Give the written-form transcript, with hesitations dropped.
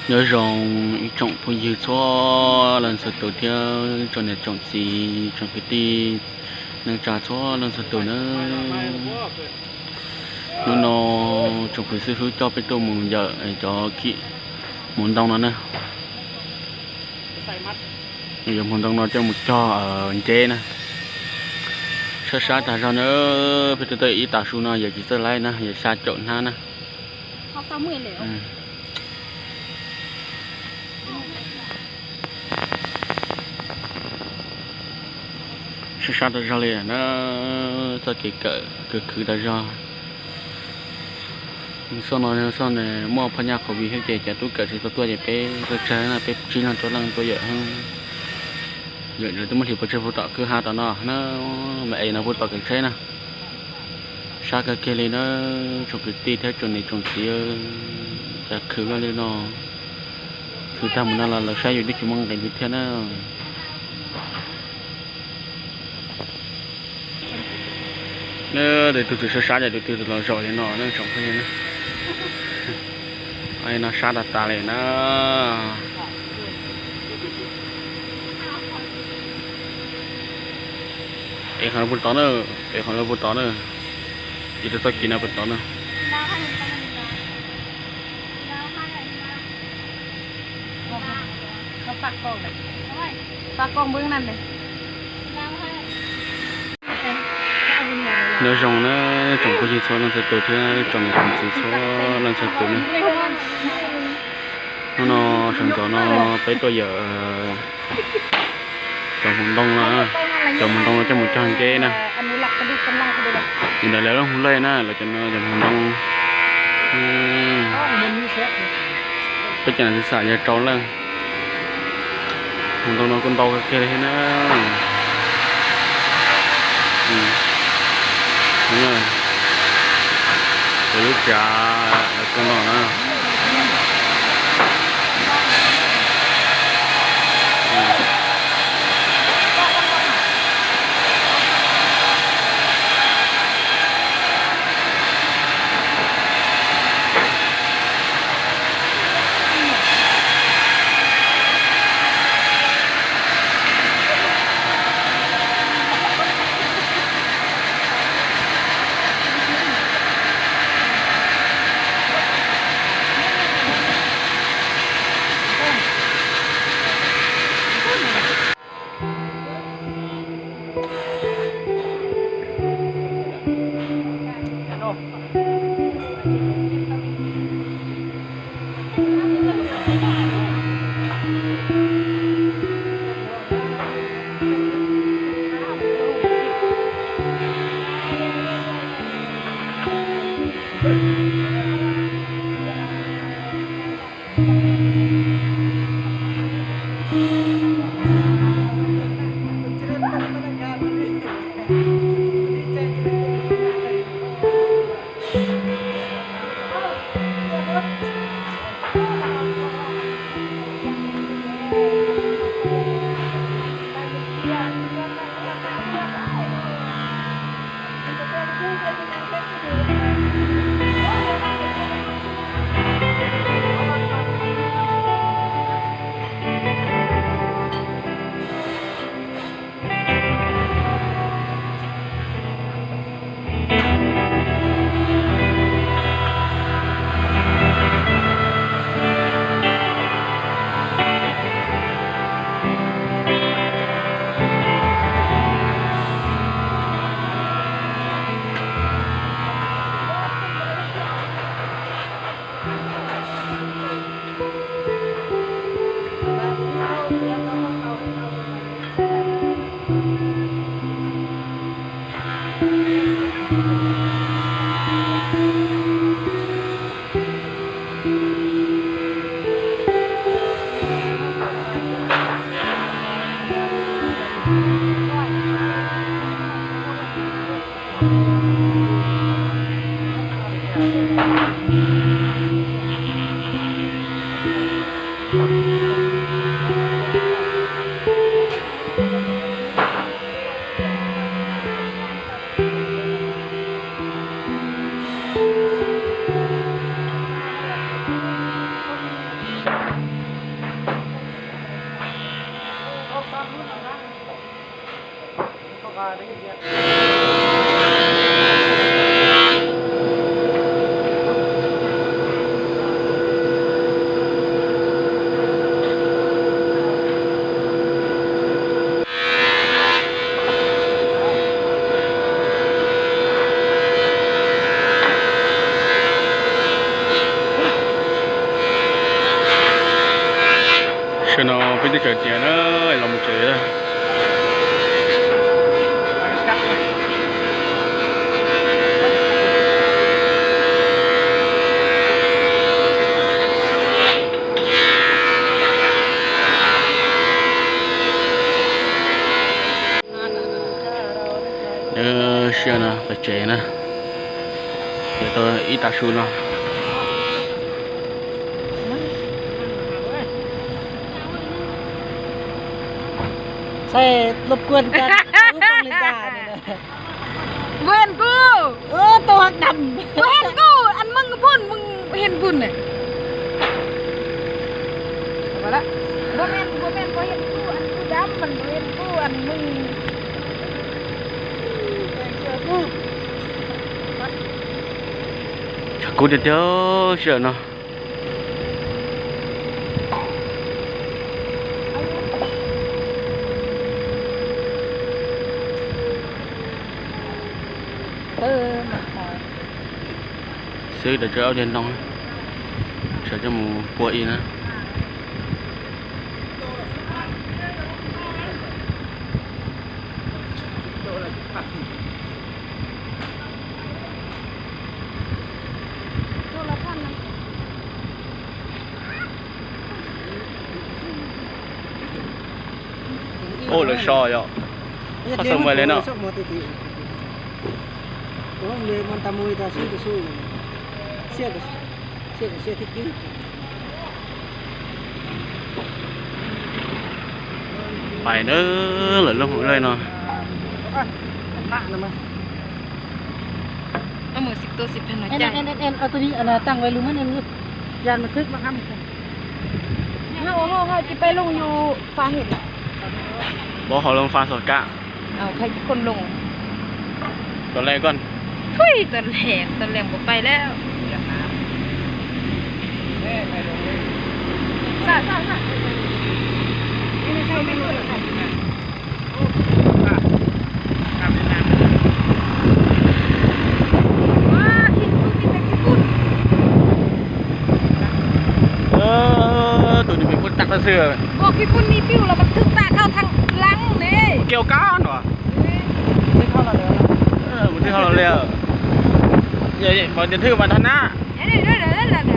nhớ rồng trồng phun dư cho lần sau tổ theo trồng này trồng gì trồng cái ti nâng trà cho lần sau tổ nữa nó trồng phải sư phụ cho cái tô mùng giờ cho kỹ muốn đông nó nữa giờ muốn đông nó cho một cho ở trên nè sát sát ta ra nữa phải tới ý ta su nó giờ chỉ tới lại nè giờ sát trộn ha nè họ sao mười liệu sát sát ta ra liền nó cho cái cỡ cứ ta ra sau này mua phần nhà khẩu vị hết kể tôi cỡ thì tôi vậy cái trái là cái chỉ là tôi lần tôi vậy hơn vậy rồi tôi mới hiểu cái phụ tọa cứ hai tao nó mẹ nó phụ tọa cái trái nè sao cái kia này nó trồng cái ti theo trồng này trồng xíจะคือว่าเลยเนาะคือทำมันเราใช้อยู่ที่คิมงกันอยู่เท่านั้นเนี่ยเดี๋ยวตัวจะช้าๆเดี๋ยวตัวเราจ่อยเนาะนั่งชมเขาเนี่ยนะไอ้น่าช้าตาเลยนะเอ็งเขาพูดต่อเนอะเอ็งเขาพูดต่อเนอะอีตัวกินอะไรพูดต่อเนอะฝากกล้องเลยฝากกล้องเบื้องนั่นเลยเนื้อรองนะจงก็ยืดโซ่นั่นจะตัวที่จงคนยืดโซ่นั่นจะตัวนี้nó sẵn sàng nó tới tôi giờ trồng một đông là trồng một đông là trong một trang cái nè nhìn lại nó không lên nè là cho nó trồng một đông bây giờ là xả ra trâu lên một đông nó con to cái kia thế nữa đúng rồi từ lúc trà là con to nữa đi chợ tiền nữa lòng chợ đó xe nè phải chạy nè để tôi ít ta xuống nào Saya รบกวนกันลูกต้องลินดาเนี่ยนะ เว้นกู ตัวดำ เว้นกูอันมึงก็พุ่นมึงเห็นพุ่นเนี่ยเอาละบ่แม่นบ่เห็นกูอันกูดำมันบ่เห็นกูอันมึง chắc cú được đâu sợ nóซื้อเดี๋ยวจะเอาเดินตรงเดี๋ยวจะมูปวดอีนะโอ้เลยชอยอ่ะเขาส่งไปเลยเนาะโอ้เลยมันตามวยตาสู้เสียที่กินไปเด้อเลยลงเลยเนาะ เอามือ10 ตัว 10 พันหน่อย เอ็น จ้ะ เอาตัวนี้อันตั้งไว้รู้มั้ยเนี่ยยานมันคึกมาค้ำกัน เฮาสิไปลงอยู่ฟ้าเห็ด บอกเขาลงฟ้าสดกะ เอาใครจะคนลง ตอนแรกก่อน ทุยตอนแหลงบ่ไปแล้วซ่านี่ใช่ไม่รู้ค่ะว้าคิดสู้กินแต่กินปุ่น ตัวนี้เป็นคนตักตะเสือ บอกกินปุ่นมีปิ้วแล้วมันถึกตาเข้าทางหลังนี่ เกี่ยวก้านวะ ไม่เข้าเราแล้ว มันที่เขาเราเรียกเดี๋ยวบอลจะถือมาทันหน้า เดี๋ยว